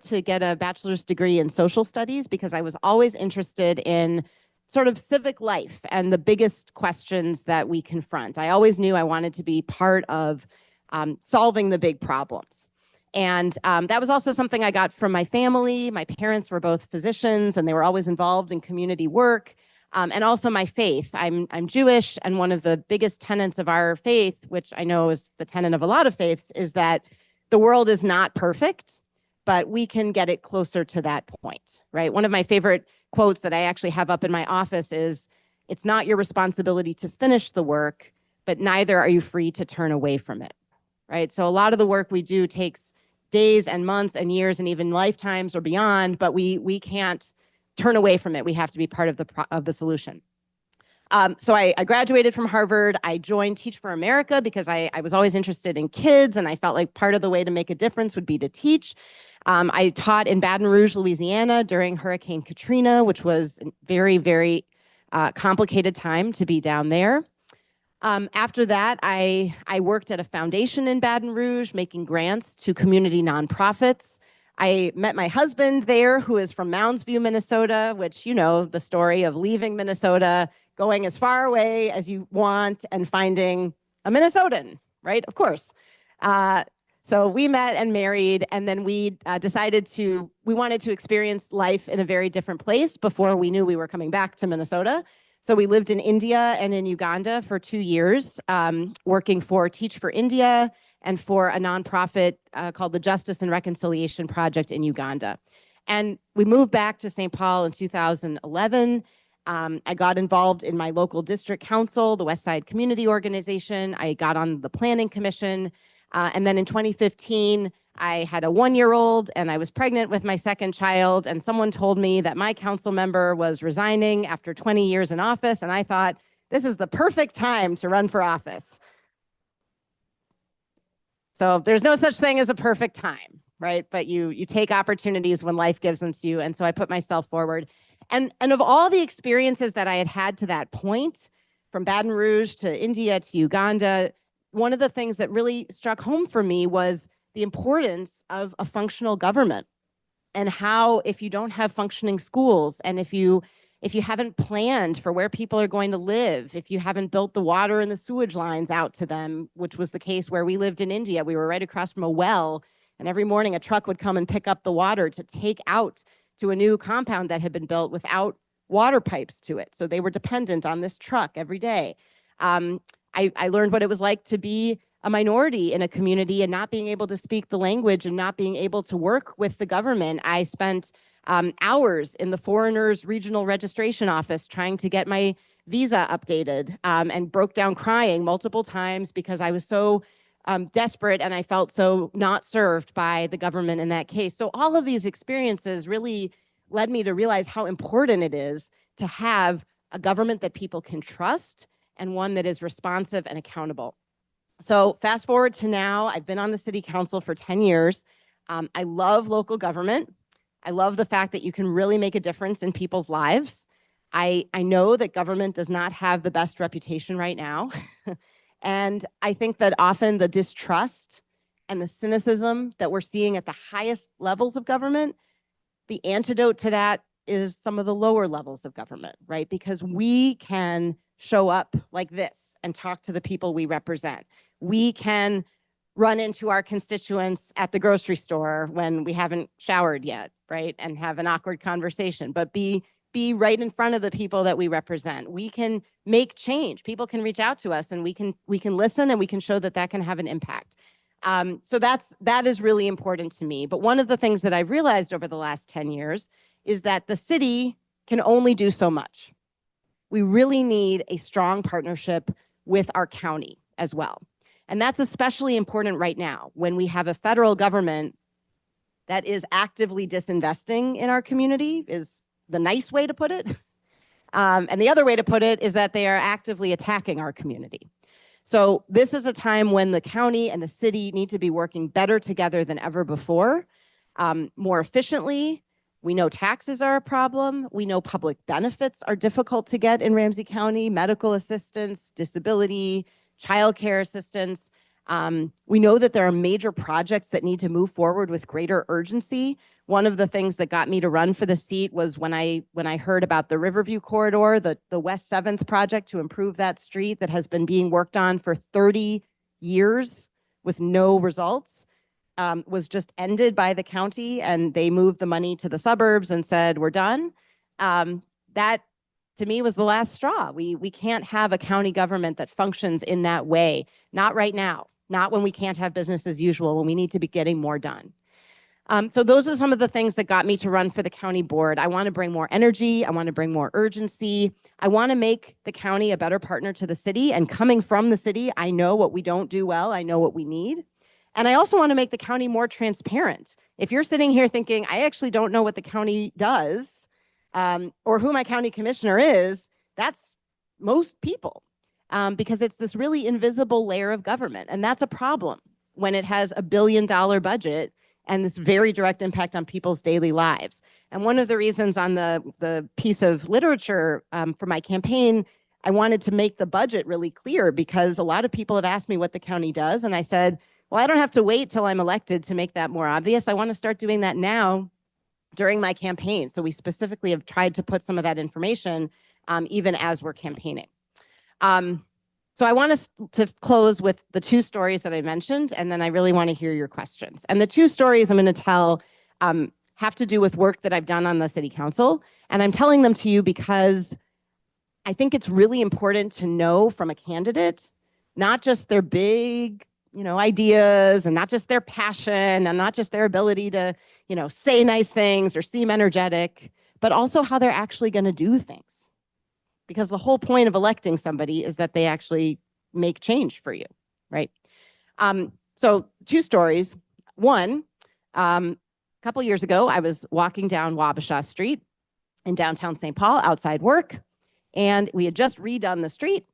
to get a bachelor's degree in social studies because I was always interested in sort of civic life and the biggest questions that we confront. I always knew I wanted to be part of solving the big problems. And that was also something I got from my family. My parents were both physicians and they were always involved in community work. And also my faith. I'm Jewish, and one of the biggest tenets of our faith, which I know is the tenet of a lot of faiths, is that the world is not perfect, but we can get it closer to that point, right? One of my favorite quotes that I actually have up in my office is, "It's not your responsibility to finish the work, but neither are you free to turn away from it," right? So a lot of the work we do takes days and months and years and even lifetimes or beyond, but we can't turn away from it. We have to be part of the solution. So I graduated from Harvard. I joined Teach for America because I was always interested in kids, and I felt like part of the way to make a difference would be to teach. I taught in Baton Rouge, Louisiana during Hurricane Katrina, which was a very, very complicated time to be down there. After that, I worked at a foundation in Baton Rouge, making grants to community nonprofits. I met my husband there, who is from Mounds View, Minnesota, which, you know, the story of leaving Minnesota, going as far away as you want and finding a Minnesotan, right? Of course. So we met and married, and then we decided we wanted to experience life in a very different place before we knew we were coming back to Minnesota. So we lived in India and in Uganda for 2 years, working for Teach for India and for a nonprofit called the Justice and Reconciliation Project in Uganda. And we moved back to St. Paul in 2011. I got involved in my local district council, the West Side Community Organization. I got on the Planning Commission. And then in 2015, I had a 1-year-old and I was pregnant with my second child. And someone told me that my council member was resigning after 20 years in office. And I thought, this is the perfect time to run for office. So there's no such thing as a perfect time, right? But you take opportunities when life gives them to you. And so I put myself forward. And of all the experiences that I had had to that point, from Baton Rouge to India to Uganda, one of the things that really struck home for me was the importance of a functional government, and how if you don't have functioning schools, and if you haven't planned for where people are going to live, if you haven't built the water and the sewage lines out to them, which was the case where we lived in India. We were right across from a well, and every morning a truck would come and pick up the water to take out to a new compound that had been built without water pipes to it. So they were dependent on this truck every day. I learned what it was like to be a minority in a community and not being able to speak the language and not being able to work with the government. I spent hours in the foreigners regional registration office trying to get my visa updated, and broke down crying multiple times because I was so desperate and I felt so not served by the government in that case. So all of these experiences really led me to realize how important it is to have a government that people can trust and one that is responsive and accountable. So fast forward to now, I've been on the city council for 10 years. I love local government. I love the fact that you can really make a difference in people's lives. I know that government does not have the best reputation right now. And I think that often the distrust and the cynicism that we're seeing at the highest levels of government, the antidote to that is some of the lower levels of government, right? Because we can show up like this and talk to the people we represent. We can run into our constituents at the grocery store when we haven't showered yet, right? And have an awkward conversation, but be right in front of the people that we represent. We can make change. People can reach out to us and we can listen, and we can show that that can have an impact. So that is really important to me. But one of the things that I've realized over the last 10 years is that the city can only do so much. We really need a strong partnership with our county as well. And that's especially important right now when we have a federal government that is actively disinvesting in our community, is the nice way to put it. And the other way to put it is that they are actively attacking our community. So this is a time when the county and the city need to be working better together than ever before, more efficiently. We know taxes are a problem. We know public benefits are difficult to get in Ramsey County, medical assistance, disability, childcare assistance. We know that there are major projects that need to move forward with greater urgency. One of the things that got me to run for the seat was when I heard about the Riverview corridor, the West 7th project to improve that street that has been being worked on for 30 years with no results, was just ended by the county, and they moved the money to the suburbs and said, we're done. That to me was the last straw. We can't have a county government that functions in that way. Not right now, not when we can't have business as usual, when we need to be getting more done. So those are some of the things that got me to run for the county board. I want to bring more energy. I want to bring more urgency. I want to make the county a better partner to the city. And coming from the city, I know what we don't do well. I know what we need. And I also want to make the county more transparent. If you're sitting here thinking, I actually don't know what the county does, or who my county commissioner is, that's most people, because it's this really invisible layer of government. And that's a problem when it has $1 billion budget and this very direct impact on people's daily lives. And one of the reasons on the piece of literature for my campaign, I wanted to make the budget really clear, because a lot of people have asked me what the county does. And I said, well, I don't have to wait till I'm elected to make that more obvious. I want to start doing that now during my campaign. So we specifically have tried to put some of that information even as we're campaigning. So I want us to close with the 2 stories that I mentioned, and then I really want to hear your questions. And the 2 stories I'm going to tell have to do with work that I've done on the city council. And I'm telling them to you because I think it's really important to know from a candidate, not just their big, ideas, and not just their passion, and not just their ability to, say nice things or seem energetic, but also how they're actually going to do things. Because the whole point of electing somebody is that they actually make change for you, right? So 2 stories. One, a couple years ago, I was walking down Wabasha Street in downtown St. Paul outside work, and we had just redone the street.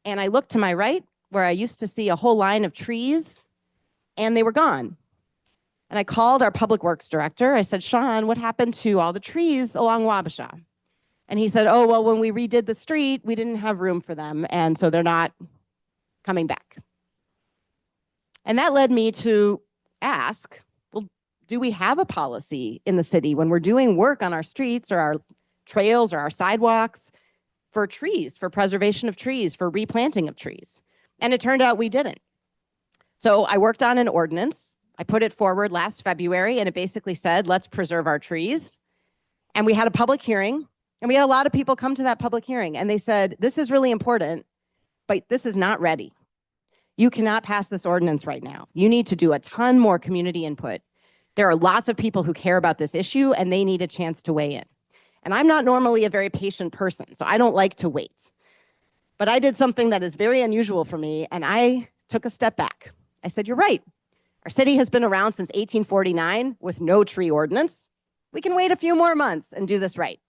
And I looked to my right, where I used to see a whole line of trees, and they were gone. And I called our public works director. I said, Sean, what happened to all the trees along Wabasha? And he said, oh, well, when we redid the street, we didn't have room for them, and so they're not coming back. And that led me to ask, well, do we have a policy in the city when we're doing work on our streets or our trails or our sidewalks for trees, for preservation of trees, for replanting of trees? And it turned out we didn't. So I worked on an ordinance. I put it forward last February, and it basically said, let's preserve our trees. And we had a public hearing. And we had a lot of people come to that public hearing, and they said, this is really important, but this is not ready. You cannot pass this ordinance right now. You need to do a ton more community input. There are lots of people who care about this issue, and they need a chance to weigh in. And I'm not normally a very patient person, so I don't like to wait. But I did something that is very unusual for me, and I took a step back. I said, you're right. Our city has been around since 1849 with no tree ordinance. We can wait a few more months and do this right.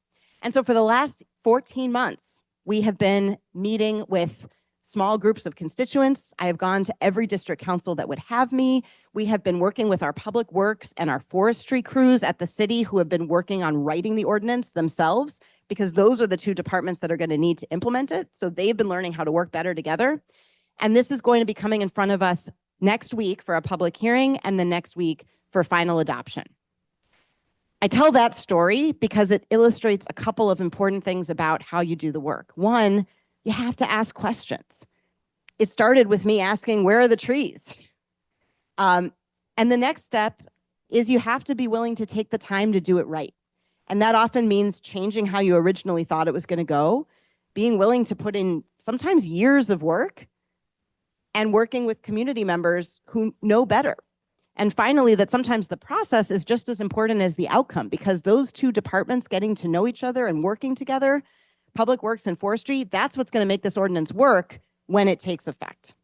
And so for the last 14 months, we have been meeting with small groups of constituents. I have gone to every district council that would have me. We have been working with our public works and our forestry crews at the city who have been working on writing the ordinance themselves, because those are the 2 departments that are going to need to implement it. So they've been learning how to work better together. And this is going to be coming in front of us next week for a public hearing, and the next week for final adoption. I tell that story because it illustrates a couple of important things about how you do the work. One, you have to ask questions. It started with me asking, where are the trees? And the next step is you have to be willing to take the time to do it right. And that often means changing how you originally thought it was going to go, being willing to put in sometimes years of work, and working with community members who know better. And finally, that sometimes the process is just as important as the outcome, because those 2 departments getting to know each other and working together, public works and forestry, that's what's going to make this ordinance work when it takes effect.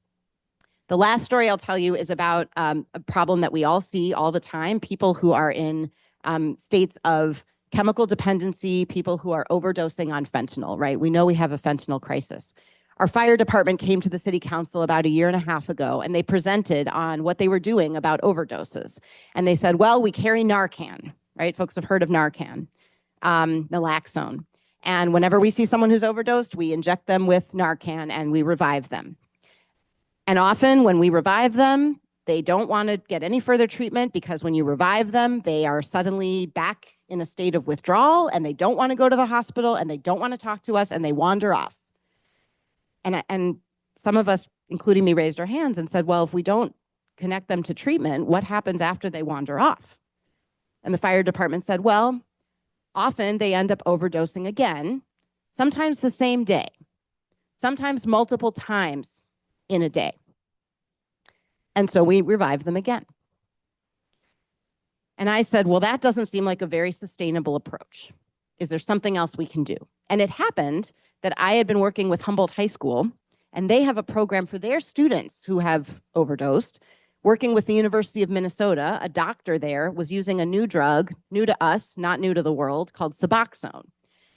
The last story I'll tell you is about a problem that we all see all the time, people who are in states of chemical dependency, people who are overdosing on fentanyl, right? We know we have a fentanyl crisis. Our fire department came to the city council about 1.5 years ago, and they presented on what they were doing about overdoses. And they said, well, we carry Narcan, right? Folks have heard of Narcan, naloxone. And whenever we see someone who's overdosed, we inject them with Narcan and we revive them. And often when we revive them, They don't want to get any further treatment because when you revive them, they are suddenly back in a state of withdrawal and they don't want to go to the hospital and they don't want to talk to us and they wander off. And some of us, including me, raised our hands and said, well, if we don't connect them to treatment, what happens after they wander off? And the fire department said, well, often they end up overdosing again, sometimes the same day, sometimes multiple times in a day. And so we revive them again. And I said, well, that doesn't seem like a very sustainable approach. Is there something else we can do? And it happened that I had been working with Humboldt High School, and they have a program for their students who have overdosed. Working with the University of Minnesota, a doctor there was using a new drug, new to us, not new to the world, called Suboxone.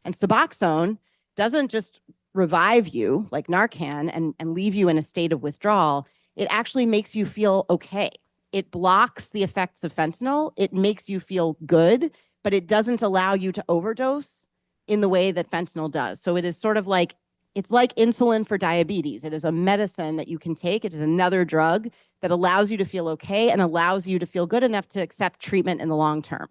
And Suboxone doesn't just revive you like Narcan and leave you in a state of withdrawal. It actually makes you feel okay. It blocks the effects of fentanyl. It makes you feel good, but it doesn't allow you to overdose in the way that fentanyl does. So it is sort of like, it's like insulin for diabetes. It is a medicine that you can take. It is another drug that allows you to feel okay and allows you to feel good enough to accept treatment in the long term.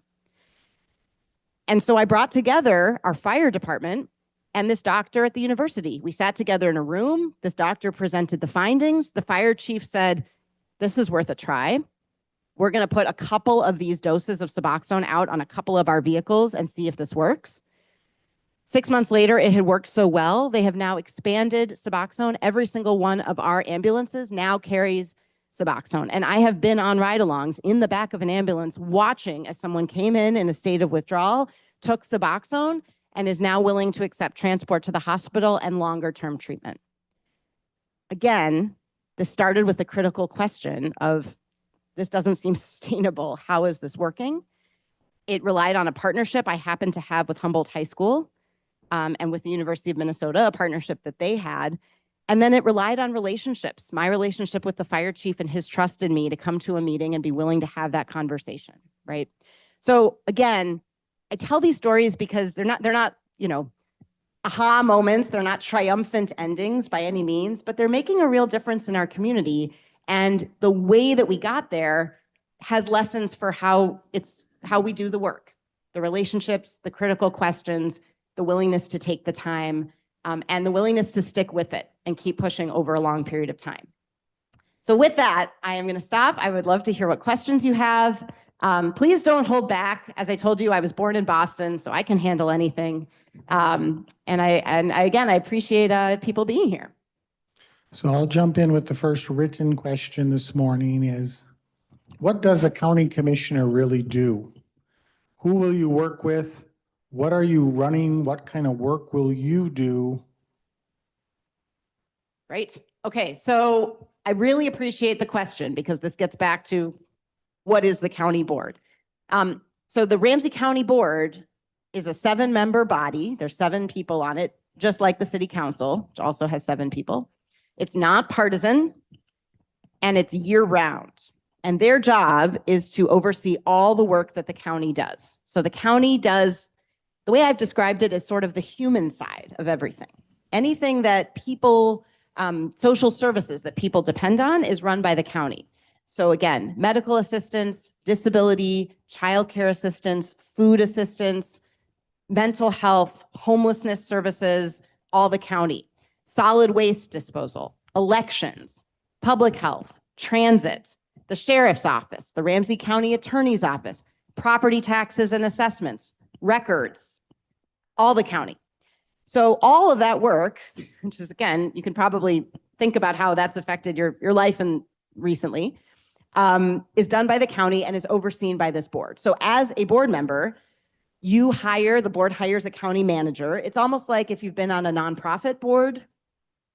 And so I brought together our fire department and this doctor at the university. We sat together in a room. This doctor presented the findings. The fire chief said, this is worth a try. We're going to put a couple of these doses of Suboxone out on a couple of our vehicles and see if this works. 6 months later, it had worked so well, they have now expanded Suboxone. Every single one of our ambulances now carries Suboxone. And I have been on ride-alongs in the back of an ambulance watching as someone came in a state of withdrawal, took Suboxone, and is now willing to accept transport to the hospital and longer-term treatment. Again, this started with the critical question of, this doesn't seem sustainable. How is this working? It relied on a partnership I happened to have with Humboldt High School and with the University of Minnesota, a partnership that they had. And then it relied on relationships, my relationship with the fire chief and his trust in me to come to a meeting and be willing to have that conversation, right? So again, I tell these stories because they're not, aha moments. They're not triumphant endings by any means, but they're making a real difference in our community. And the way that we got there has lessons for how we do the work, the relationships, the critical questions, the willingness to take the time, and the willingness to stick with it and keep pushing over a long period of time. So with that, I am going to stop. I would love to hear what questions you have. Please don't hold back. As I told you, I was born in Boston, so I can handle anything. And I appreciate people being here. So I'll jump in with the first written question this morning is, what does a county commissioner really do? Who will you work with? What are you running? What kind of work will you do? Right. Okay. So I really appreciate the question because this gets back to what is the county board? So the Ramsey County Board is a 7-member body. There's 7 people on it, just like the city council, which also has 7 people. It's not partisan and it's year round. And their job is to oversee all the work that the county does. So the county does, the way I've described it, is sort of the human side of everything. Anything that people, social services that people depend on is run by the county. So again, medical assistance, disability, childcare assistance, food assistance, mental health, homelessness services, all the county. Solid waste disposal, elections, public health, transit, the sheriff's office, the Ramsey County Attorney's Office, property taxes and assessments, records, all the county. So all of that work, which is, again, you can probably think about how that's affected your life and recently, is done by the county and is overseen by this board. So as a board member, the board hires a county manager. It's almost like if you've been on a nonprofit board,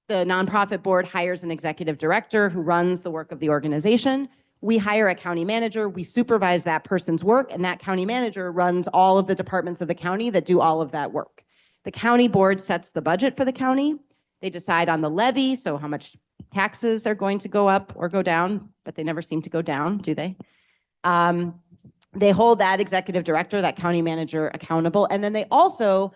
the nonprofit board hires an executive director who runs the work of the organization. We hire a county manager, we supervise that person's work, and that county manager runs all of the departments of the county that do all of that work. The county board sets the budget for the county. They decide on the levy, so how much taxes are going to go up or go down, but they never seem to go down, do they? They hold that executive director, that county manager, accountable, and then they also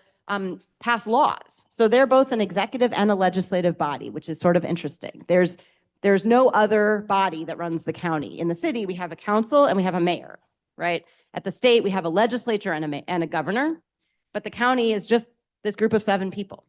pass laws. So they're both an executive and a legislative body, which is sort of interesting. There's There's no other body that runs the county. In the city, we have a council and we have a mayor, right? At the state, we have a legislature and a governor, but the county is just this group of 7 people.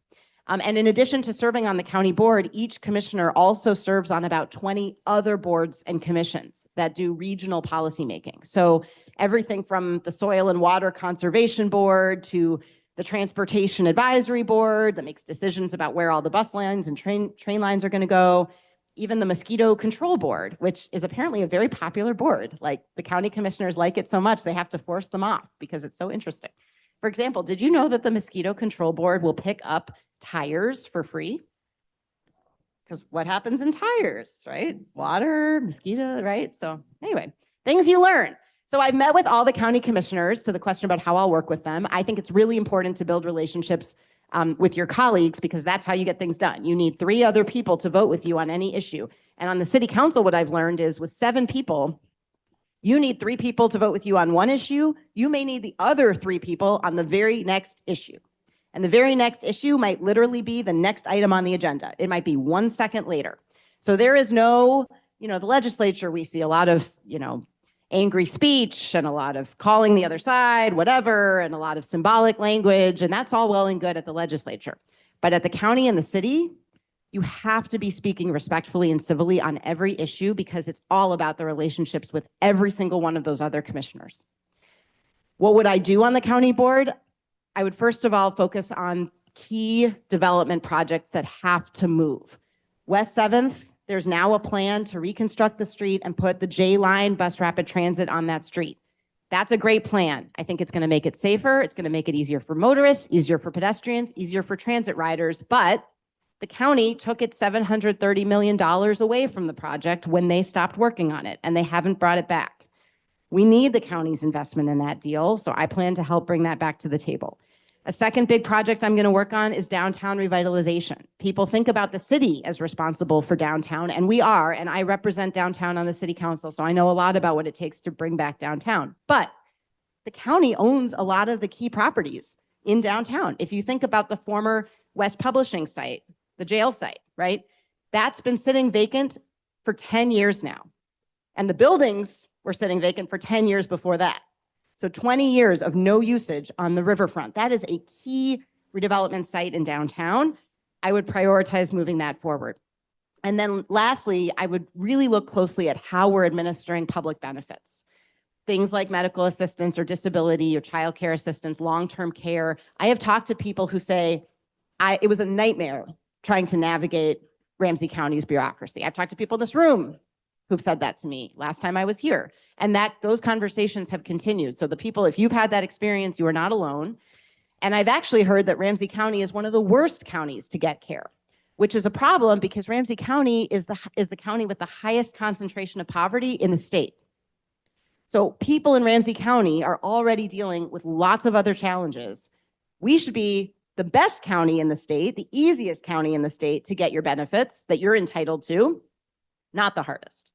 And in addition to serving on the county board, each commissioner also serves on about 20 other boards and commissions that do regional policymaking. So everything from the Soil and Water Conservation Board to the Transportation Advisory Board that makes decisions about where all the bus lines and train lines are going to go, even the Mosquito Control Board, which is apparently a very popular board. Like, the county commissioners like it so much, they have to force them off because it's so interesting. For example, did you know that the Mosquito Control Board will pick up tires for free? Because what happens in tires, right? Water, mosquito, right? So anyway, things you learn. So I've met with all the county commissioners. To the question about how I'll work with them, I think it's really important to build relationships with your colleagues, because that's how you get things done. You need 3 other people to vote with you on any issue. And on the city council, what I've learned is with 7 people, you need 3 people to vote with you on one issue. You may need the other 3 people on the very next issue. And the very next issue might literally be the next item on the agenda. It might be 1 second later. So there is no, the legislature, we see a lot of, angry speech and a lot of calling the other side, whatever, and a lot of symbolic language. And that's all well and good at the legislature. But at the county and the city, you have to be speaking respectfully and civilly on every issue, because it's all about the relationships with every single one of those other commissioners. What would I do on the county board? I would first of all focus on key development projects that have to move. West 7th, there's now a plan to reconstruct the street and put the J line bus rapid transit on that street. That's a great plan. I think it's going to make it safer. It's going to make it easier for motorists, easier for pedestrians, easier for transit riders. But the county took its $730 million away from the project when they stopped working on it, and they haven't brought it back. We need the county's investment in that deal, so I plan to help bring that back to the table. A second big project I'm going to work on is downtown revitalization. People think about the city as responsible for downtown, and we are, and I represent downtown on the city council, so I know a lot about what it takes to bring back downtown. But the county owns a lot of the key properties in downtown. If you think about the former West Publishing site, the jail site, right? That's been sitting vacant for 10 years now. And the buildings were sitting vacant for 10 years before that. So 20 years of no usage on the riverfront. That is a key redevelopment site in downtown. I would prioritize moving that forward. And then lastly, I would really look closely at how we're administering public benefits. Things like medical assistance or disability or childcare assistance, long-term care. I have talked to people who say, it was a nightmare trying to navigate Ramsey County's bureaucracy. I've talked to people in this room who've said that to me last time I was here. And those conversations have continued. So the people, if you've had that experience, you are not alone. And I've actually heard that Ramsey County is one of the worst counties to get care, which is a problem because Ramsey County is the county with the highest concentration of poverty in the state. So people in Ramsey County are already dealing with lots of other challenges. We should be the best county in the state, the easiest county in the state to get your benefits that you're entitled to, not the hardest.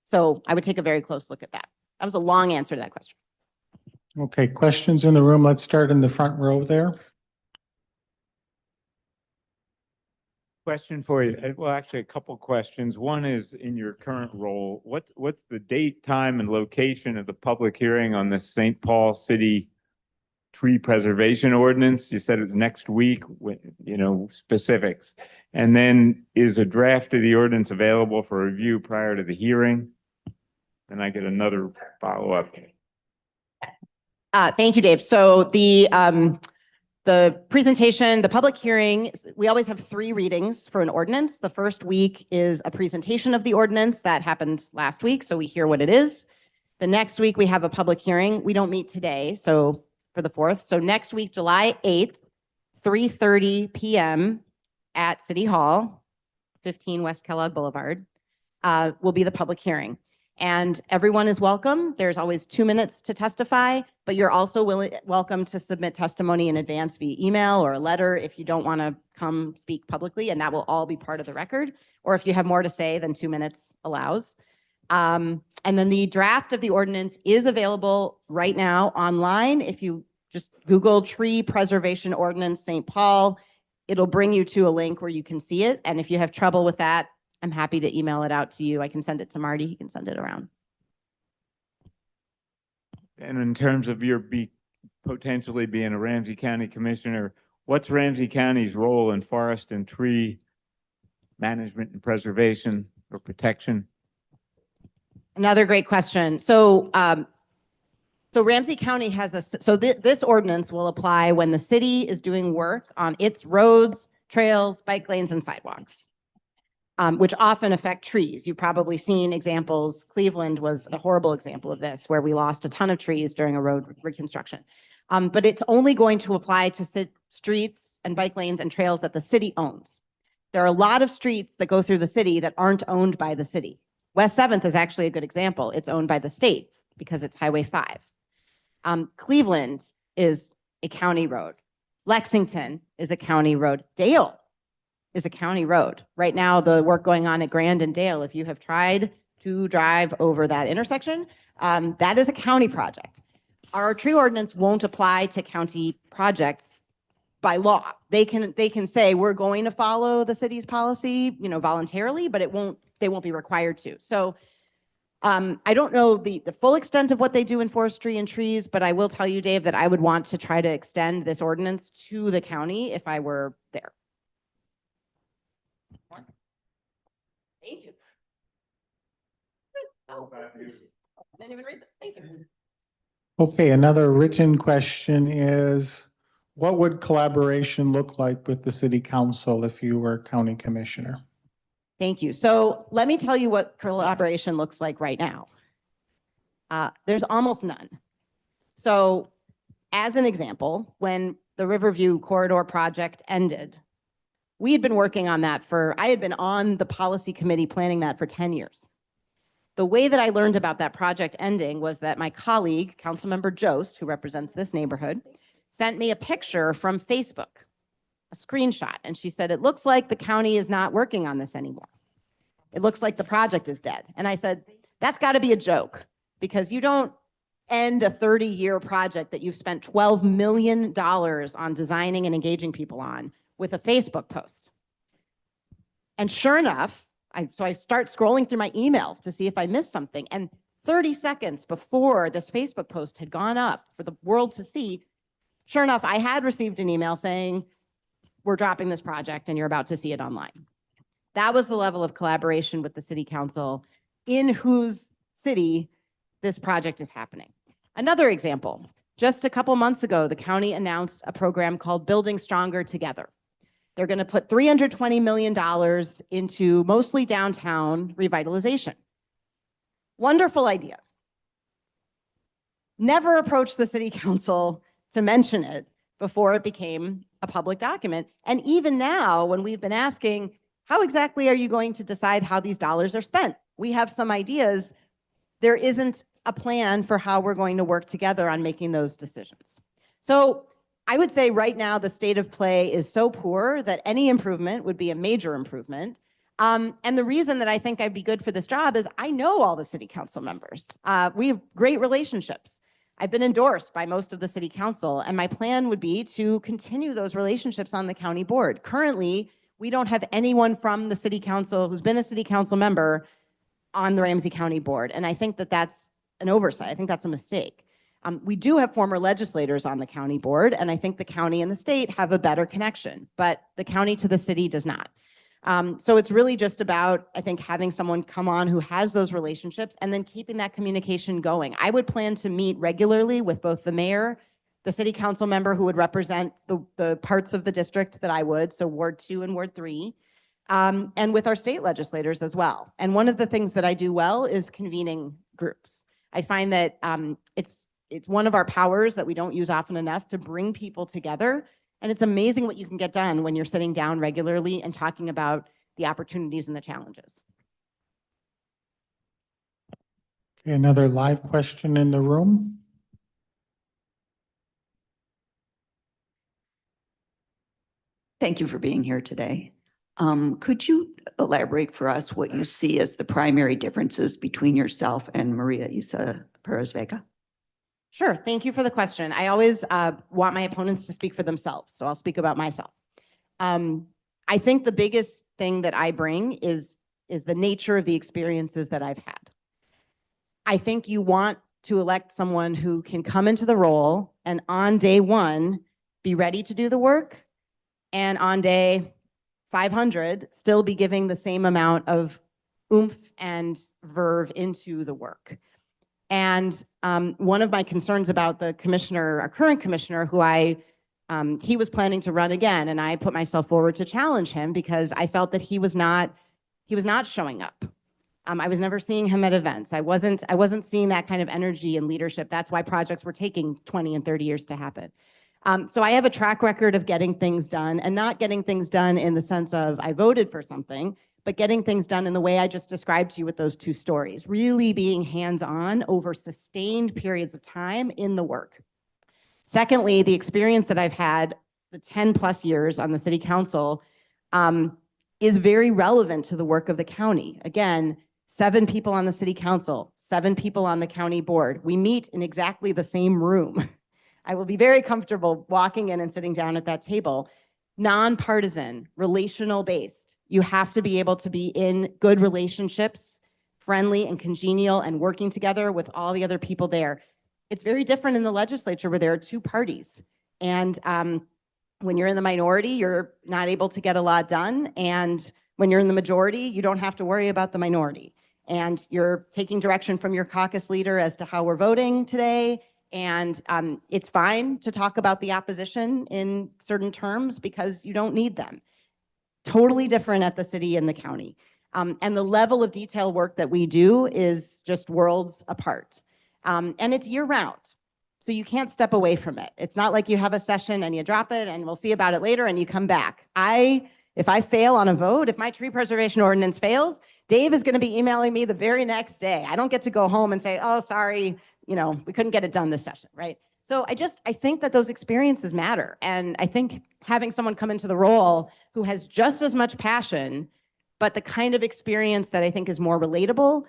So I would take a very close look at that. That was a long answer to that question. Okay, questions in the room. Let's start in the front row there. Question for you. Well, actually, a couple questions. One is, in your current role, what's the date, time, and location of the public hearing on the St. Paul City tree preservation ordinance? You said it's next week, specifics. And then, is a draft of the ordinance available for review prior to the hearing? And I get another follow-up. Thank you, Dave. So the presentation, the public hearing, we always have 3 readings for an ordinance. The first week is a presentation of the ordinance that happened last week, so we hear what it is. The next week we have a public hearing. We don't meet today, so for the 4th. So next week, July 8th, 3:30 p.m. at City Hall, 15 West Kellogg Boulevard, will be the public hearing. And everyone is welcome. There's always 2 minutes to testify, but you're also welcome to submit testimony in advance via email or a letter if you don't want to come speak publicly, and that will all be part of the record. Or if you have more to say than 2 minutes allows. And then the draft of the ordinance is available right now online. If you just Google Tree Preservation Ordinance St. Paul, it'll bring you to a link where you can see it. And if you have trouble with that, I'm happy to email it out to you. I can send it to Marty. He can send it around. And in terms of your potentially being a Ramsey County Commissioner, what's Ramsey County's role in forest and tree management and preservation or protection? Another great question. So Ramsey County has this ordinance will apply when the city is doing work on its roads, trails, bike lanes, and sidewalks, which often affect trees. You've probably seen examples. Cleveland was a horrible example of this, where we lost a ton of trees during a road reconstruction. But it's only going to apply to streets and bike lanes and trails that the city owns. There are a lot of streets that go through the city that aren't owned by the city. West 7th is actually a good example. It's owned by the state because it's Highway 5. Cleveland is a county road. Lexington is a county road. Dale is a county road. Right now, the work going on at Grand and Dale, if you have tried to drive over that intersection, that is a county project. Our tree ordinance won't apply to county projects by law. They can say we're going to follow the city's policy, voluntarily, but they won't be required to. So I don't know the full extent of what they do in forestry and trees, but I will tell you, Dave, that I would want to try to extend this ordinance to the county if I were there. Thank you. Oh, I didn't even read this. Thank you. Okay, another written question is, what would collaboration look like with the city council if you were county commissioner? Thank you. So let me tell you what collaboration looks like right now. There's almost none. So as an example, when the Riverview Corridor project ended, we had been working on that I had been on the policy committee planning that for 10 years. The way that I learned about that project ending was that my colleague, Councilmember Jost, who represents this neighborhood, sent me a picture from Facebook, a screenshot. And she said, it looks like the county is not working on this anymore. It looks like the project is dead. And I said, that's got to be a joke, because you don't end a 30-year project that you've spent $12 million on designing and engaging people on with a Facebook post. And sure enough, so I start scrolling through my emails to see if I missed something. And 30 seconds before this Facebook post had gone up for the world to see, sure enough, I had received an email saying, we're dropping this project and you're about to see it online. That was the level of collaboration with the city council in whose city this project is happening. Another example, just a couple months ago, the county announced a program called Building Stronger Together. They're going to put $320 million into mostly downtown revitalization. Wonderful idea. Never approached the city council to mention it before it became a public document. And even now, when we've been asking, how exactly are you going to decide how these dollars are spent? We have some ideas. There isn't a plan for how we're going to work together on making those decisions. So I would say right now the state of play is so poor that any improvement would be a major improvement. And the reason that I think I'd be good for this job is I know all the city council members. We have great relationships. I've been endorsed by most of the city council, and my plan would be to continue those relationships on the county board. Currently, we don't have anyone from the city council who's been a city council member on the Ramsey County board. And I think that that's an oversight. I think that's a mistake. We do have former legislators on the county board, and I think the county and the state have a better connection, but the county to the city does not. So it's really just about, I think, having someone come on who has those relationships and then keeping that communication going. I would plan to meet regularly with both the mayor, the city council member who would represent the parts of the district that I would, so Ward 2 and Ward 3, and with our state legislators as well. And one of the things that I do well is convening groups. I find that it's one of our powers that we don't use often enough to bring people together. And it's amazing what you can get done when you're sitting down regularly and talking about the opportunities and the challenges. Okay, another live question in the room. Thank you for being here today. Could you elaborate for us what you see as the primary differences between yourself and Maria Isa Perez Vega? Sure, thank you for the question. I always want my opponents to speak for themselves, so I'll speak about myself. I think the biggest thing that I bring is is the nature of the experiences that I've had. I think you want to elect someone who can come into the role and on day one, be ready to do the work, and on day 500, still be giving the same amount of oomph and verve into the work. And one of my concerns about the commissioner, our current commissioner, who he was planning to run again, and I put myself forward to challenge him because I felt that he was not showing up. I was never seeing him at events. I wasn't seeing that kind of energy and leadership. That's why projects were taking 20 and 30 years to happen. So I have a track record of getting things done, and not getting things done in the sense of I voted for something, but getting things done in the way I just described to you with those two stories, really being hands-on over sustained periods of time in the work. Secondly, the experience that I've had, the 10 plus years on the city council, is very relevant to the work of the county. Again, 7 people on the city council, 7 people on the county board. We meet in exactly the same room. I will be very comfortable walking in and sitting down at that table. Nonpartisan, relational based. You have to be able to be in good relationships, friendly and congenial, and working together with all the other people there. It's very different in the legislature where there are 2 parties. And when you're in the minority, you're not able to get a lot done. And when you're in the majority, you don't have to worry about the minority. And you're taking direction from your caucus leader as to how we're voting today. And it's fine to talk about the opposition in certain terms because you don't need them. Totally different at the city and the county. And the level of detail work that we do is just worlds apart. And it's year round. So you can't step away from it. It's not like you have a session and you drop it and we'll see about it later and you come back. If I fail on a vote, if my tree preservation ordinance fails, Dave is going to be emailing me the very next day. I don't get to go home and say, oh, sorry, we couldn't get it done this session, right? So I think that those experiences matter. And I think having someone come into the role who has just as much passion, but the kind of experience that I think is more relatable,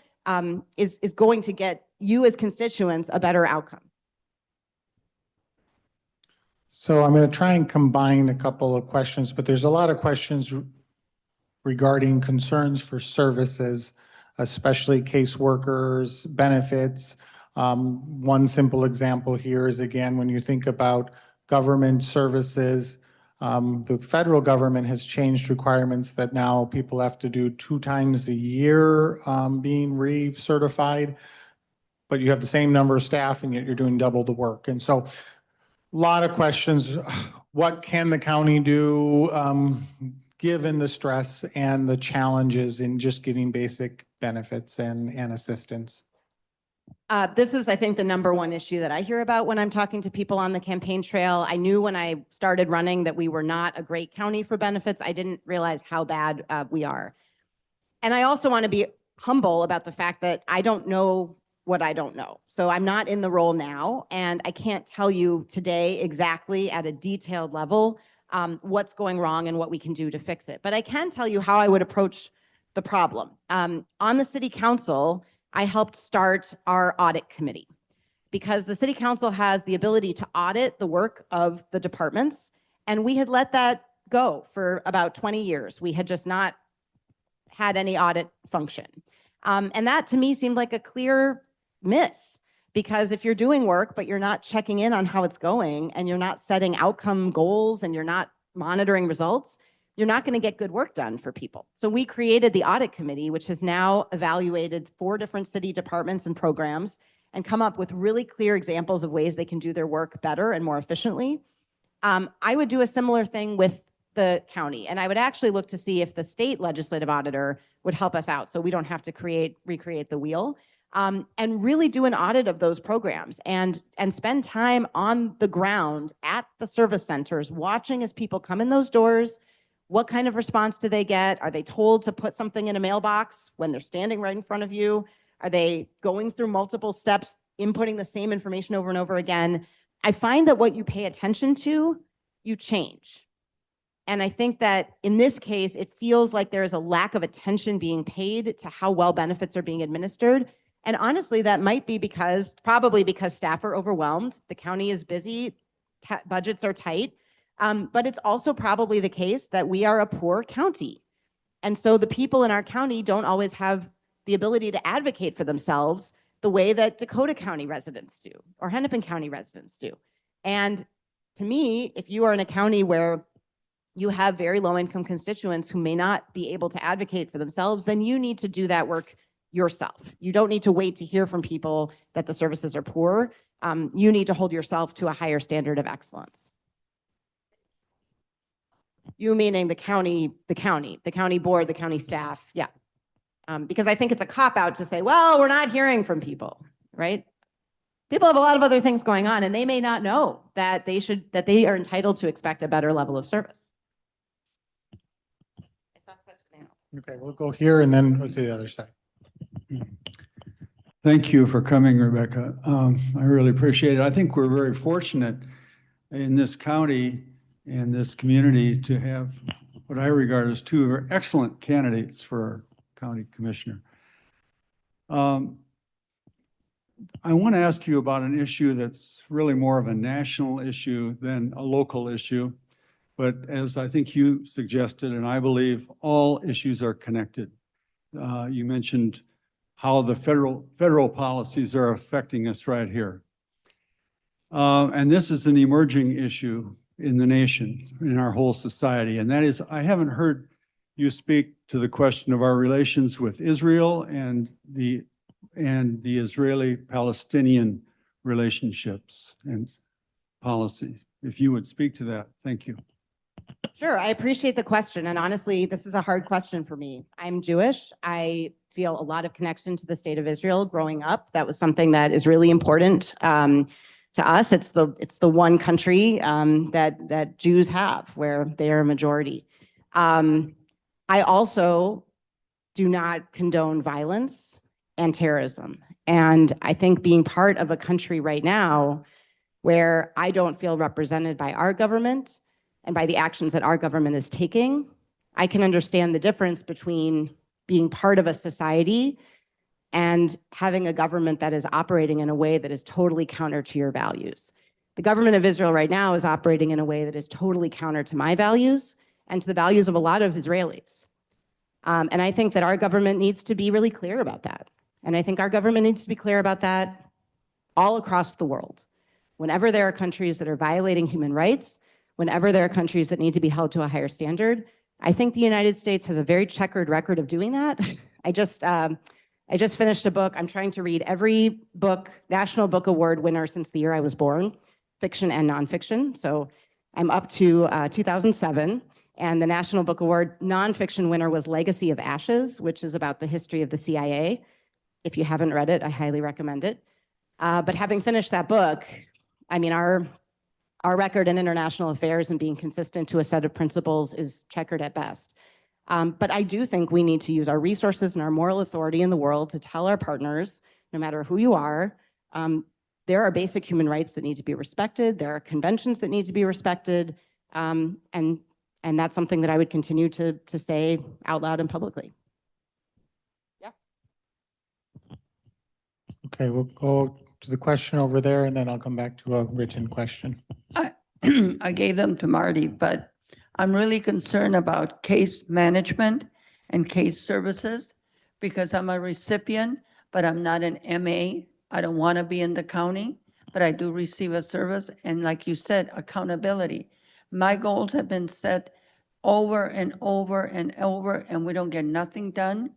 is going to get you as constituents a better outcome. So I'm going to try and combine a couple of questions, but there's a lot of questions regarding concerns for services, especially caseworkers, benefits. One simple example here is, again, when you think about government services, the federal government has changed requirements that now people have to do 2 times a year being recertified, but you have the same number of staff and yet you're doing double the work. And so a lot of questions. What can the county do given the stress and the challenges in just getting basic benefits and assistance? This is, I think, the #1 issue that I hear about when I'm talking to people on the campaign trail. I knew when I started running that we were not a great county for benefits. I didn't realize how bad we are. And I also want to be humble about the fact that I don't know what I don't know. So I'm not in the role now, and I can't tell you today exactly at a detailed level what's going wrong and what we can do to fix it. But I can tell you how I would approach the problem. On the city council, I helped start our audit committee because the city council has the ability to audit the work of the departments, and we had let that go for about 20 years. We had just not had any audit function. And that to me seemed like a clear miss, because if you're doing work, but you're not checking in on how it's going and you're not setting outcome goals and you're not monitoring results, you're not going to get good work done for people. So we created the audit committee, which has now evaluated 4 different city departments and programs and come up with really clear examples of ways they can do their work better and more efficiently. I would do a similar thing with the county, and I would actually look to see if the state legislative auditor would help us out so we don't have to recreate the wheel, and really do an audit of those programs and spend time on the ground at the service centers, watching as people come in those doors. What kind of response do they get? Are they told to put something in a mailbox when they're standing right in front of you? Are they going through multiple steps, inputting the same information over and over again? I find that what you pay attention to, you change. And I think that in this case, it feels like there is a lack of attention being paid to how well benefits are being administered. And honestly, that might be probably because staff are overwhelmed. The county is busy, budgets are tight. But it's also probably the case that we are a poor county. And so the people in our county don't always have the ability to advocate for themselves the way that Dakota County residents do or Hennepin County residents do. And to me, if you are in a county where you have very low income constituents who may not be able to advocate for themselves, then you need to do that work yourself. You don't need to wait to hear from people that the services are poor. You need to hold yourself to a higher standard of excellence. You meaning the county board, the county staff, yeah. Because I think it's a cop-out to say, well, we're not hearing from people, right? People have a lot of other things going on, and they may not know that they are entitled to expect a better level of service. Okay, we'll go here and then go to the other side. Thank you for coming, Rebecca. I really appreciate it. I think we're very fortunate in this county and this community to have what I regard as two excellent candidates for county commissioner. I want to ask you about an issue that's really more of a national issue than a local issue. But as I think you suggested, and I believe all issues are connected. You mentioned how the federal policies are affecting us right here. And this is an emerging issue in the nation, in our whole society. And that is, I haven't heard you speak to the question of our relations with Israel and the Israeli-Palestinian relationships and policy. If you would speak to that, thank you. Sure, I appreciate the question. And honestly, this is a hard question for me. I'm Jewish. I feel a lot of connection to the state of Israel growing up. That was something that is really important to us. It's the one country that Jews have where they are a majority. I also do not condone violence and terrorism. And I think being part of a country right now where I don't feel represented by our government and by the actions that our government is taking, I can understand the difference between being part of a society and having a government that is operating in a way that is totally counter to your values. The government of Israel right now is operating in a way that is totally counter to my values and to the values of a lot of Israelis. And I think that our government needs to be really clear about that. And I think our government needs to be clear about that all across the world. Whenever there are countries that are violating human rights, whenever there are countries that need to be held to a higher standard, I think the United States has a very checkered record of doing that. I just finished a book. I'm trying to read every book, National Book Award winner since the year I was born, fiction and nonfiction. So I'm up to 2007. And the National Book Award nonfiction winner was Legacy of Ashes, which is about the history of the CIA. If you haven't read it, I highly recommend it. But having finished that book, I mean, our record in international affairs and being consistent to a set of principles is checkered at best. But I do think we need to use our resources and our moral authority in the world to tell our partners, no matter who you are, there are basic human rights that need to be respected. There are conventions that need to be respected. And that's something that I would continue to say out loud and publicly. Yeah. Okay, we'll go to the question over there and then I'll come back to a written question. I gave them to Marty, but I'm really concerned about case management and case services because I'm a recipient, but I'm not an MA. I don't want to be in the county, but I do receive a service. And like you said, accountability. My goals have been set over and over and over, and we don't get nothing done.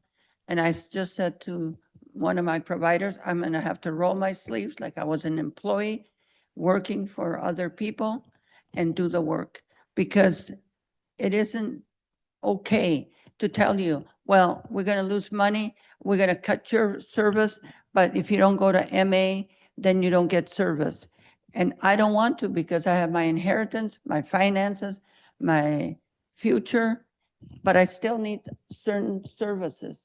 And I just said to one of my providers, I'm going to have to roll my sleeves like I was an employee working for other people and do the work, because it isn't okay to tell you, well, we're going to lose money, we're going to cut your service, but if you don't go to MA, then you don't get service. And I don't want to, because I have my inheritance, my finances, my future, but I still need certain services.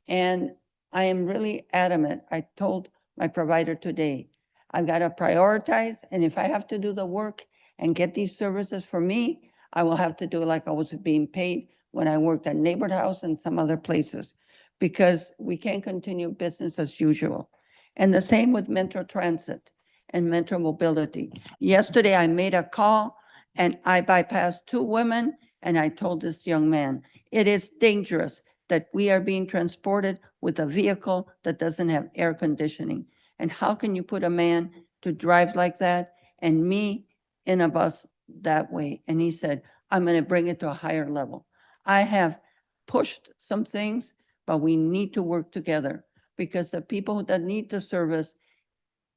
And I am really adamant. I told my provider today, I've got to prioritize, and if I have to do the work and get these services for me, I will have to do it like I was being paid when I worked at Neighborhood House and some other places, because we can't continue business as usual. And the same with Metro Transit and Metro Mobility. Yesterday, I made a call and I bypassed 2 women, and I told this young man, it is dangerous that we are being transported with a vehicle that doesn't have air conditioning. And how can you put a man to drive like that and me in a bus that way? And he said, I'm going to bring it to a higher level. I have pushed some things, but we need to work together because the people that need the service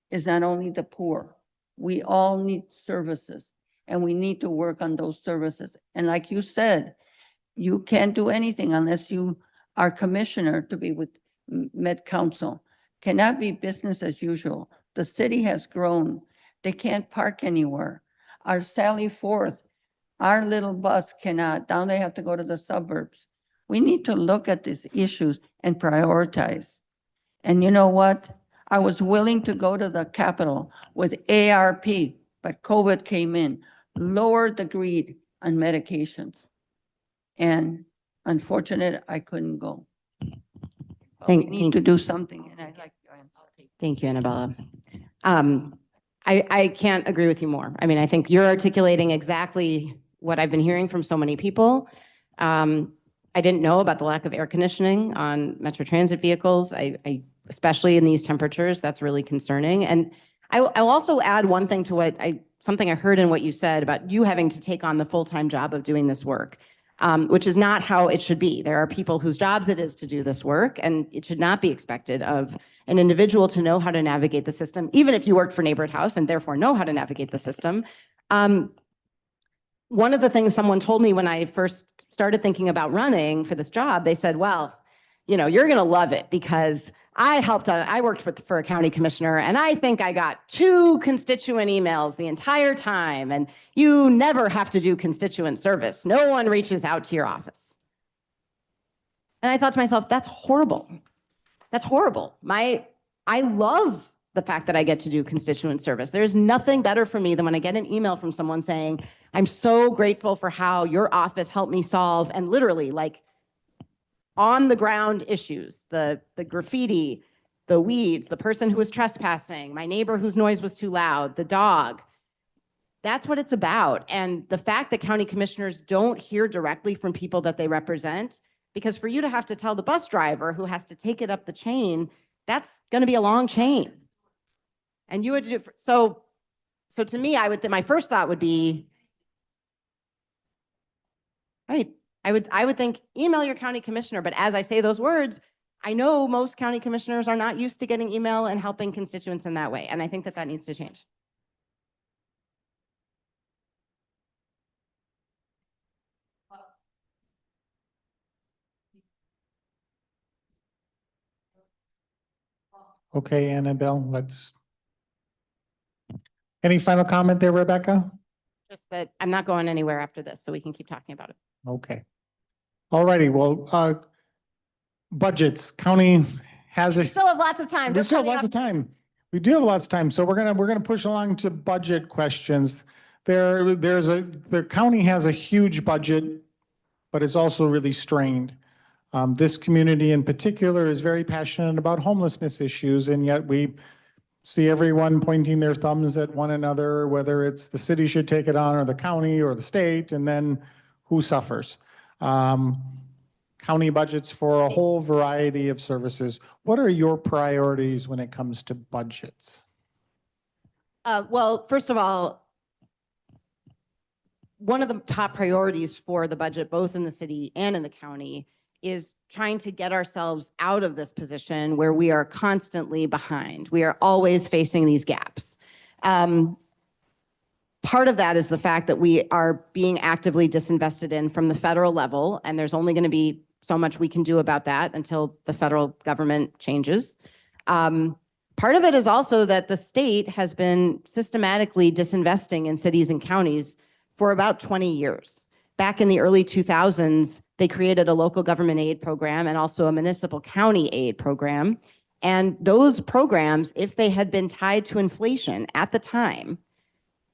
is not only the poor. We all need services and we need to work on those services. And like you said, you can't do anything unless you are commissioner to be with Met Council. Cannot be business as usual. The city has grown. They can't park anywhere. Our Sally Forth, our little bus cannot. Now they have to go to the suburbs. We need to look at these issues and prioritize. And you know what? I was willing to go to the Capitol with ARP, but COVID came in, lowered the greed on medications. And unfortunate, I couldn't go. But we need to do something, and I'd like your answer. Thank you, Annabella. I can't agree with you more. I mean, I think you're articulating exactly what I've been hearing from so many people. I didn't know about the lack of air conditioning on Metro Transit vehicles. I especially in these temperatures, that's really concerning. And I'll also add one thing to something I heard in what you said about you having to take on the full-time job of doing this work, which is not how it should be. There are people whose jobs it is to do this work, and it should not be expected of an individual to know how to navigate the system, even if you worked for Neighborhood House and therefore know how to navigate the system. One of the things someone told me when I first started thinking about running for this job, they said, well, you're going to love it because I worked for a county commissioner, and I think I got 2 constituent emails the entire time, and you never have to do constituent service. No one reaches out to your office. And I thought to myself, that's horrible. That's horrible. I love the fact that I get to do constituent service. There's nothing better for me than when I get an email from someone saying, I'm so grateful for how your office helped me solve, and literally like on the ground issues, the graffiti, the weeds, the person who was trespassing, my neighbor whose noise was too loud, the dog. That's what it's about. And the fact that county commissioners don't hear directly from people that they represent, because for you to have to tell the bus driver who has to take it up the chain, that's going to be a long chain. And you would do, so to me, my first thought would be, right, I would think email your county commissioner, but as I say those words, I know most county commissioners are not used to getting email and helping constituents in that way. And I think that needs to change. Okay, Annabelle, any final comment there, Rebecca? Just that I'm not going anywhere after this, so we can keep talking about it. Okay. All righty, well, budgets, county has We still have lots of time. We still have lots of time. We do have lots of time, so we're gonna push along to budget questions. The county has a huge budget, but it's also really strained. This community in particular is very passionate about homelessness issues, and yet we see everyone pointing their thumbs at one another, whether it's the city should take it on or the county or the state, and then who suffers? County budgets for a whole variety of services. What are your priorities when it comes to budgets? Well, first of all, one of the top priorities for the budget, both in the city and in the county, is trying to get ourselves out of this position where we are constantly behind. We are always facing these gaps. Part of that is the fact that we are being actively disinvested in from the federal level, and there's only going to be so much we can do about that until the federal government changes. Part of it is also that the state has been systematically disinvesting in cities and counties for about 20 years. Back in the early 2000s, they created a local government aid program and also a municipal county aid program. And those programs, if they had been tied to inflation at the time,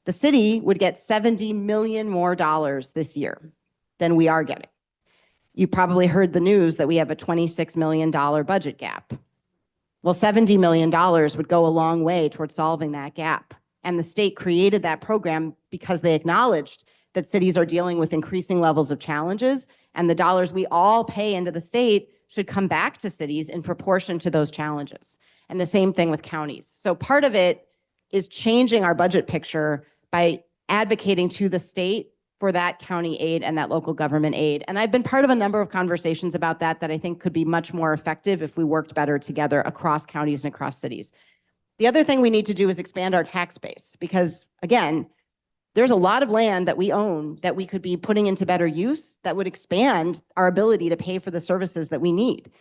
the city would get $70 million more this year than we are getting. You probably heard the news that we have a $26 million budget gap. Well, $70 million would go a long way towards solving that gap. And the state created that program because they acknowledged that cities are dealing with increasing levels of challenges, and the dollars we all pay into the state should come back to cities in proportion to those challenges. And the same thing with counties. So part of it is changing our budget picture by advocating to the state for that county aid and that local government aid. And I've been part of a number of conversations about that I think could be much more effective if we worked better together across counties and across cities. The other thing we need to do is expand our tax base because, again, there's a lot of land that we own that we could be putting into better use that would expand our ability to pay for the services that we need.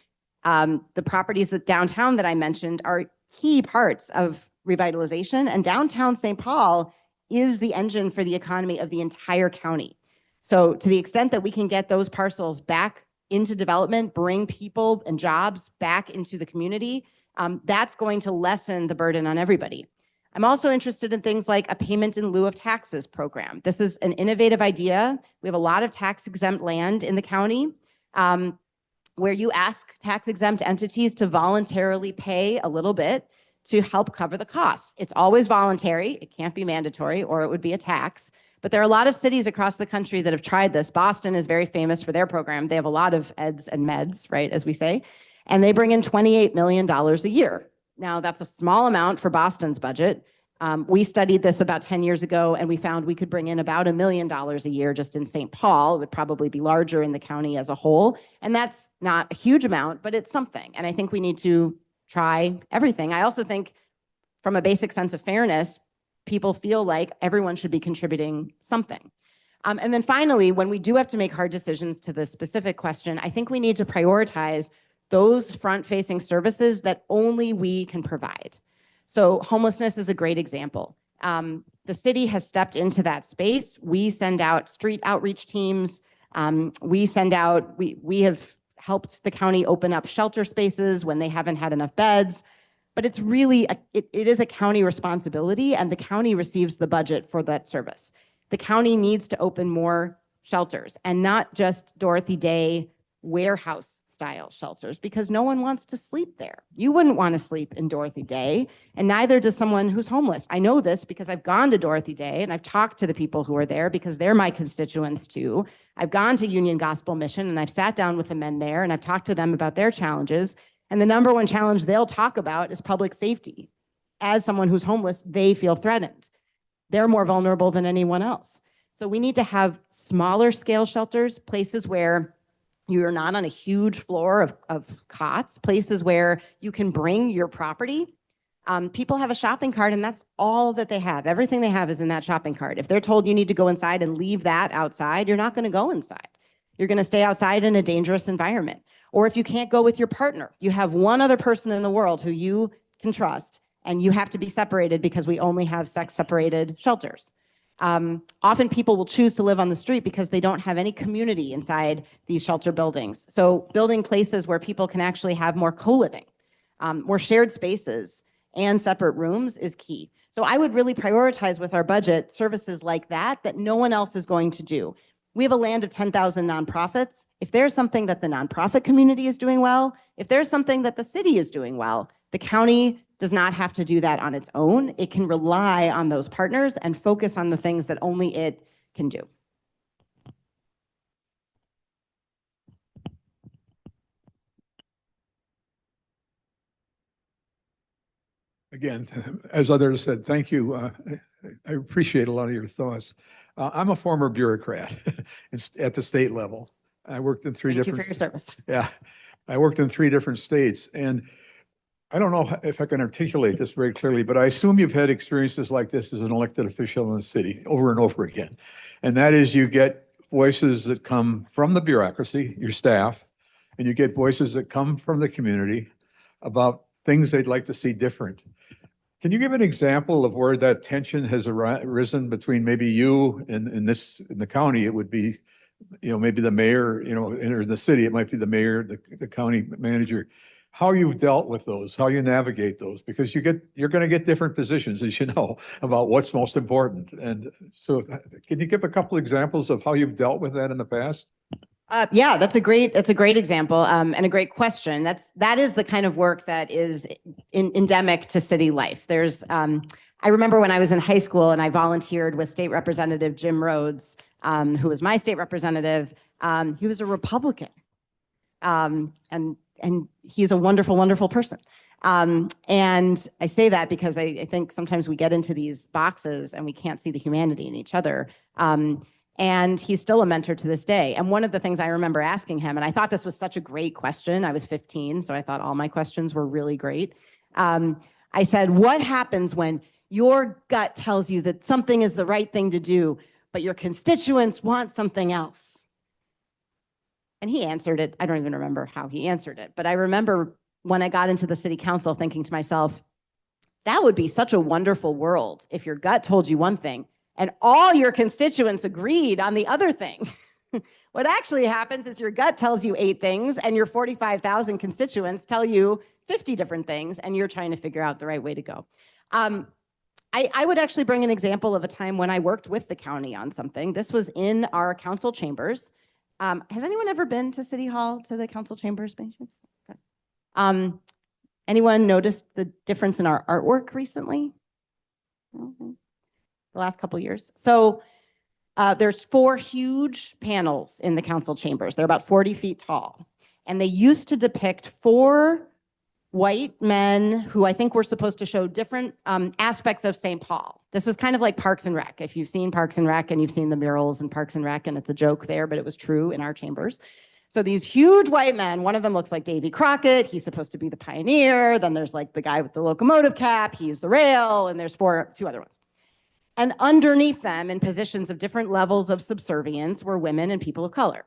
The properties that downtown that I mentioned are key parts of revitalization, and downtown St. Paul is the engine for the economy of the entire county. So to the extent that we can get those parcels back into development, bring people and jobs back into the community, that's going to lessen the burden on everybody. I'm also interested in things like a payment in lieu of taxes program. This is an innovative idea. We have a lot of tax exempt land in the county where you ask tax exempt entities to voluntarily pay a little bit to help cover the costs. It's always voluntary. It can't be mandatory or it would be a tax. But there are a lot of cities across the country that have tried this. Boston is very famous for their program. They have a lot of eds and meds, right, as we say, and they bring in $28 million a year. Now, that's a small amount for Boston's budget. We studied this about 10 years ago, and we found we could bring in about $1 million a year just in St. Paul. It would probably be larger in the county as a whole. And that's not a huge amount, but it's something. And I think we need to try everything. I also think from a basic sense of fairness, people feel like everyone should be contributing something. And then finally, when we do have to make hard decisions to the specific question, I think we need to prioritize those front-facing services that only we can provide. So homelessness is a great example. The city has stepped into that space. We send out street outreach teams. We have helped the county open up shelter spaces when they haven't had enough beds. But it's really, it is a county responsibility, and the county receives the budget for that service. The county needs to open more shelters, and not just Dorothy Day warehouse style shelters, because no one wants to sleep there. You wouldn't want to sleep in Dorothy Day, and neither does someone who's homeless. I know this because I've gone to Dorothy Day and I've talked to the people who are there because they're my constituents too. I've gone to Union Gospel Mission and I've sat down with the men there and I've talked to them about their challenges. And the number one challenge they'll talk about is public safety. As someone who's homeless, they feel threatened. They're more vulnerable than anyone else. So we need to have smaller scale shelters, places where you're not on a huge floor of cots, places where you can bring your property. People have a shopping cart and that's all that they have. Everything they have is in that shopping cart. If they're told you need to go inside and leave that outside, you're not going to go inside. You're going to stay outside in a dangerous environment. Or if you can't go with your partner, you have one other person in the world who you can trust, and you have to be separated because we only have sex-separated shelters. Often people will choose to live on the street because they don't have any community inside these shelter buildings. So building places where people can actually have more co-living, more shared spaces, and separate rooms is key. So I would really prioritize with our budget services like that no one else is going to do. We have a land of 10,000 nonprofits. If there's something that the nonprofit community is doing well, if there's something that the city is doing well, the county does not have to do that on its own. It can rely on those partners and focus on the things that only it can do. Again, as others said, thank you. I appreciate a lot of your thoughts. I'm a former bureaucrat at the state level. I worked in three Thank different. you for your service. Yeah, I worked in 3 different states, and I don't know if I can articulate this very clearly, but I assume you've had experiences like this as an elected official in the city over and over again. And that is, you get voices that come from the bureaucracy, your staff, and you get voices that come from the community about things they'd like to see different. Can you give an example of where that tension has arisen between maybe you and in the county? It would be, maybe the mayor, or the city, it might be the mayor, the county manager. How you've dealt with those, how you navigate those, because you're going to get different positions, as you know, about what's most important. And so, can you give a couple examples of how you've dealt with that in the past? Yeah, that's a great example and a great question. That is the kind of work that is endemic to city life. There's I remember when I was in high school and I volunteered with State Representative Jim Rhodes, who was my state representative. He was a Republican. And he's a wonderful, wonderful person. And I say that because I think sometimes we get into these boxes and we can't see the humanity in each other. And he's still a mentor to this day. And one of the things I remember asking him, and I thought this was such a great question. I was 15, so I thought all my questions were really great. I said, what happens when your gut tells you that something is the right thing to do, but your constituents want something else? And he answered it. I don't even remember how he answered it, but I remember when I got into the city council thinking to myself, that would be such a wonderful world if your gut told you one thing and all your constituents agreed on the other thing. What actually happens is your gut tells you 8 things and your 45,000 constituents tell you 50 different things, and you're trying to figure out the right way to go. I would actually bring an example of a time when I worked with the county on something. This was in our council chambers. Has anyone ever been to City Hall, to the council chambers? Okay. Anyone noticed the difference in our artwork recently? Okay. The last couple of years. So there's 4 huge panels in the council chambers. They're about 40 feet tall. And they used to depict 4 white men who I think were supposed to show different aspects of St. Paul. This was kind of like Parks and Rec. If you've seen Parks and Rec and you've seen the murals in Parks and Rec, and it's a joke there, but it was true in our chambers. So these huge white men, one of them looks like Davy Crockett. He's supposed to be the pioneer. Then there's like the guy with the locomotive cap. He's the rail. And there's 2 other ones. And underneath them, in positions of different levels of subservience, were women and people of color.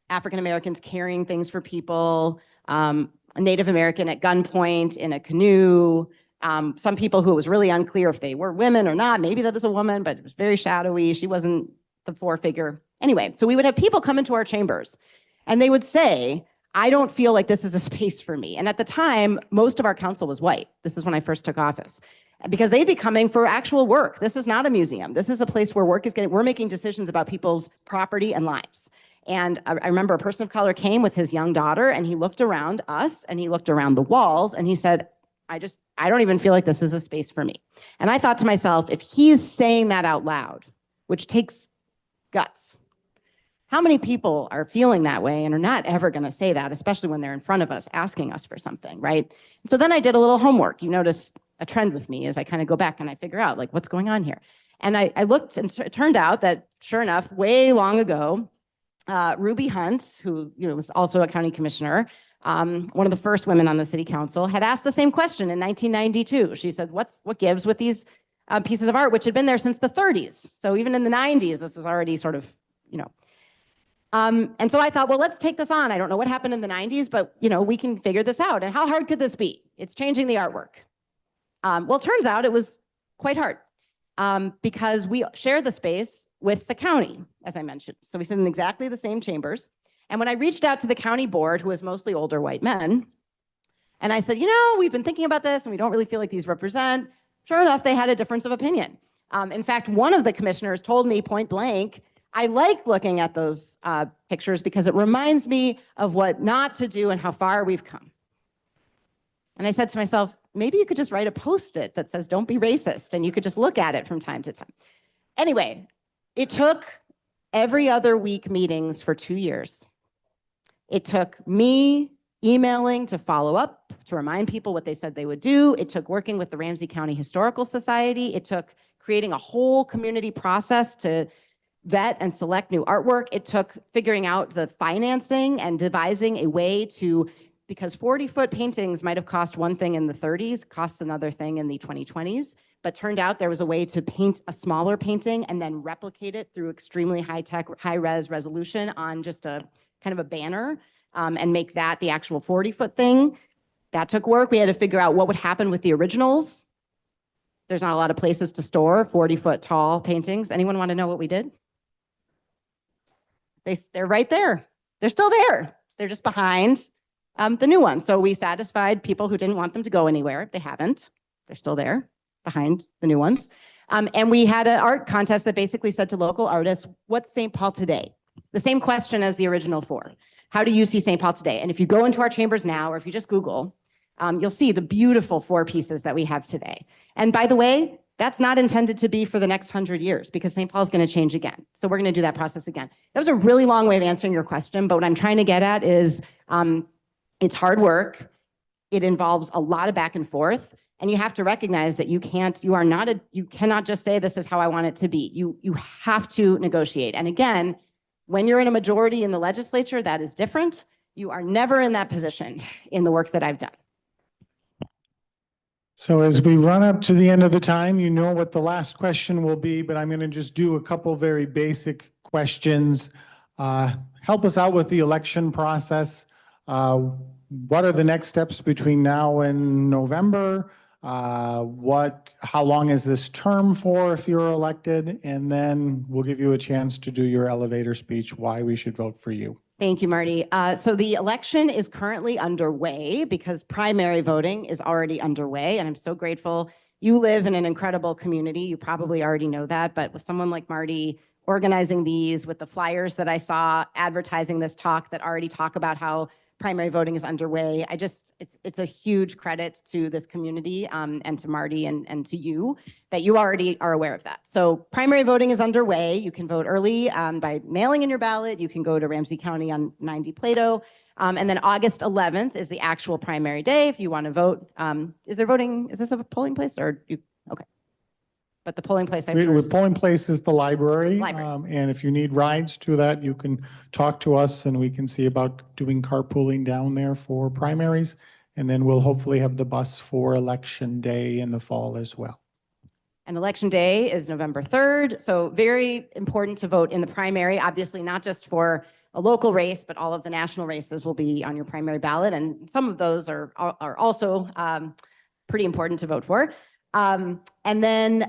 African Americans carrying things for people, a Native American at gunpoint in a canoe, some people who it was really unclear if they were women or not. Maybe that was a woman, but it was very shadowy. She wasn't the 4 figure. Anyway, so we would have people come into our chambers and they would say, I don't feel like this is a space for me. And at the time, most of our council was white. This is when I first took office. Because they'd be coming for actual work. This is not a museum. This is a place where we're making decisions about people's property and lives. And I remember a person of color came with his young daughter and he looked around us and he looked around the walls and he said, I don't even feel like this is a space for me. And I thought to myself, if he's saying that out loud, which takes guts, how many people are feeling that way and are not ever going to say that, especially when they're in front of us asking us for something, right? So then I did a little homework. You notice a trend with me as I kind of go back and I figure out like what's going on here. And I looked and it turned out that sure enough, way long ago, Ruby Hunt, who was also a county commissioner, one of the first women on the city council, had asked the same question in 1992. She said, what gives with these pieces of art, which had been there since the 30s. So even in the 90s, this was already sort of, and so I thought, well, let's take this on. I don't know what happened in the 90s, but we can figure this out. And how hard could this be? It's changing the artwork. Well, it turns out it was quite hard because we share the space with the county, as I mentioned. So we sit in exactly the same chambers. And when I reached out to the county board, who was mostly older white men, and I said, we've been thinking about this and we don't really feel like these represent, sure enough, they had a difference of opinion. In fact, one of the commissioners told me point blank, I like looking at those pictures because it reminds me of what not to do and how far we've come. And I said to myself, maybe you could just write a post-it that says, don't be racist, and you could just look at it from time to time. Anyway, it took every other week meetings for 2 years. It took me emailing to follow up, to remind people what they said they would do. It took working with the Ramsey County Historical Society. It took creating a whole community process to vet and select new artwork. It took figuring out the financing and devising a way to, because 40-foot paintings might have cost one thing in the 30s, cost another thing in the 2020s, but turned out there was a way to paint a smaller painting and then replicate it through extremely high-tech, high-res resolution on just a kind of a banner and make that the actual 40-foot thing. That took work. We had to figure out what would happen with the originals. There's not a lot of places to store 40-foot tall paintings. Anyone want to know what we did? They're right there. They're still there. They're just behind the new ones. So we satisfied people who didn't want them to go anywhere. They haven't. They're still there behind the new ones. And we had an art contest that basically said to local artists, what's St. Paul today? The same question as the original 4. How do you see St. Paul today? And if you go into our chambers now, or if you just Google, you'll see the beautiful 4 pieces that we have today. And by the way, that's not intended to be for the next 100 years because St. Paul's going to change again. So we're going to do that process again. That was a really long way of answering your question, but what I'm trying to get at is it's hard work. It involves a lot of back and forth. And you have to recognize that you cannot just say, this is how I want it to be. You have to negotiate. And again, when you're in a majority in the legislature, that is different. You are never in that position in the work that I've done. So as we run up to the end of the time, you know what the last question will be, but I'm going to just do a couple very basic questions. Help us out with the election process. What are the next steps between now and November? How long is this term for if you're elected? And then we'll give you a chance to do your elevator speech, why we should vote for you. Thank you, Marty. So the election is currently underway because primary voting is already underway. And I'm so grateful. You live in an incredible community. You probably already know that, but with someone like Marty organizing these, with the flyers that I saw advertising this talk that already talk about how primary voting is underway. It's a huge credit to this community and to Marty and to you that you already are aware of that. So primary voting is underway. You can vote early by mailing in your ballot. You can go to Ramsey County on 90 Plato. And then August 11th is the actual primary day if you want to vote. Is this a polling place or you? Okay. But the polling place, The polling place is the library. Library. And if you need rides to that, you can talk to us and we can see about doing carpooling down there for primaries. And then we'll hopefully have the bus for election day in the fall as well. And election day is November 3rd. So very important to vote in the primary, obviously not just for a local race, but all of the national races will be on your primary ballot. And some of those are also pretty important to vote for. And then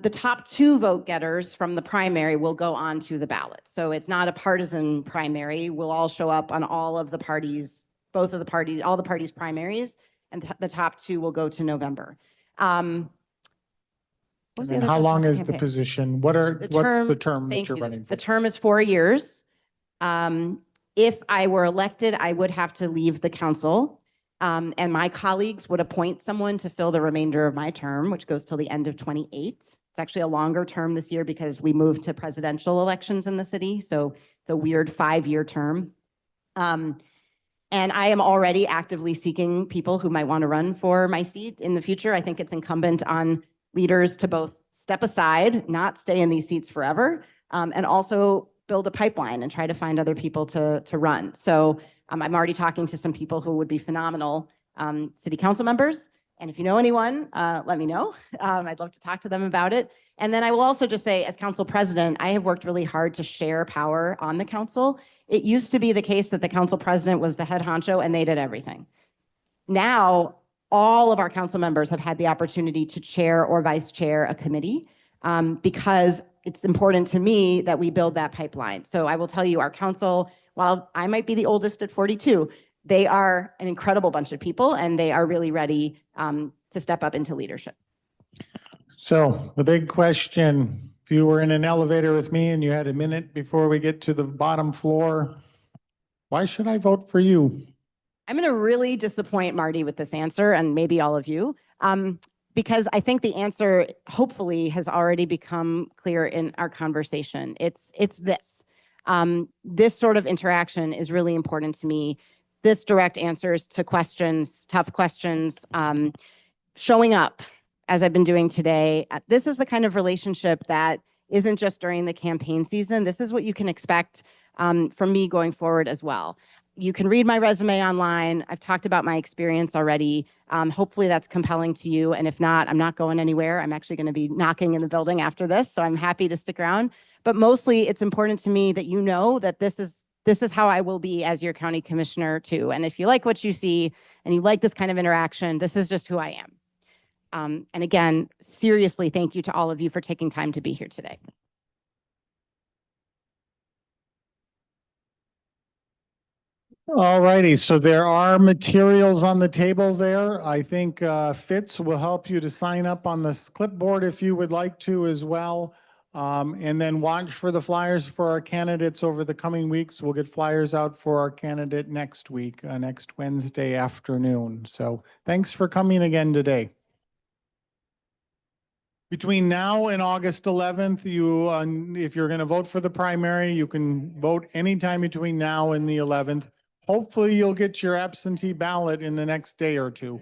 the top 2 vote getters from the primary will go on to the ballot. So it's not a partisan primary. We'll all show up on all of the parties, all the parties' primaries, and the top 2 will go to November. And how long is the position? What's the term that you're running for? The term is 4 years. If I were elected, I would have to leave the council. And my colleagues would appoint someone to fill the remainder of my term, which goes till the end of 28. It's actually a longer term this year because we moved to presidential elections in the city. So it's a weird 5-year term. And I am already actively seeking people who might want to run for my seat in the future. I think it's incumbent on leaders to both step aside, not stay in these seats forever, and also build a pipeline and try to find other people to run. So I'm already talking to some people who would be phenomenal city council members. And if you know anyone, let me know. I'd love to talk to them about it. And then I will also just say, as council president, I have worked really hard to share power on the council. It used to be the case that the council president was the head honcho and they did everything. Now, all of our council members have had the opportunity to chair or vice chair a committee because it's important to me that we build that pipeline. So I will tell you, our council, while I might be the oldest at 42, they are an incredible bunch of people and they are really ready to step up into leadership. So the big question, if you were in an elevator with me and you had a minute before we get to the bottom floor, why should I vote for you? I'm going to really disappoint Marty with this answer and maybe all of you because I think the answer hopefully has already become clear in our conversation. It's this. This sort of interaction is really important to me. This direct answers to questions, tough questions, showing up as I've been doing today. This is the kind of relationship that isn't just during the campaign season. This is what you can expect from me going forward as well. You can read my resume online. I've talked about my experience already. Hopefully that's compelling to you. And if not, I'm not going anywhere. I'm actually going to be knocking in the building after this. So I'm happy to stick around. But mostly it's important to me that you know that this is how I will be as your county commissioner too. And if you like what you see and you like this kind of interaction, this is just who I am. And again, seriously, thank you to all of you for taking time to be here today. All righty, so there are materials on the table there. I think Fitz will help you to sign up on this clipboard if you would like to as well. And then watch for the flyers for our candidates over the coming weeks. We'll get flyers out for our candidate next week, next Wednesday afternoon. So thanks for coming again today. Between now and August 11th, if you're going to vote for the primary, you can vote anytime between now and the 11th. Hopefully you'll get your absentee ballot in the next day or two.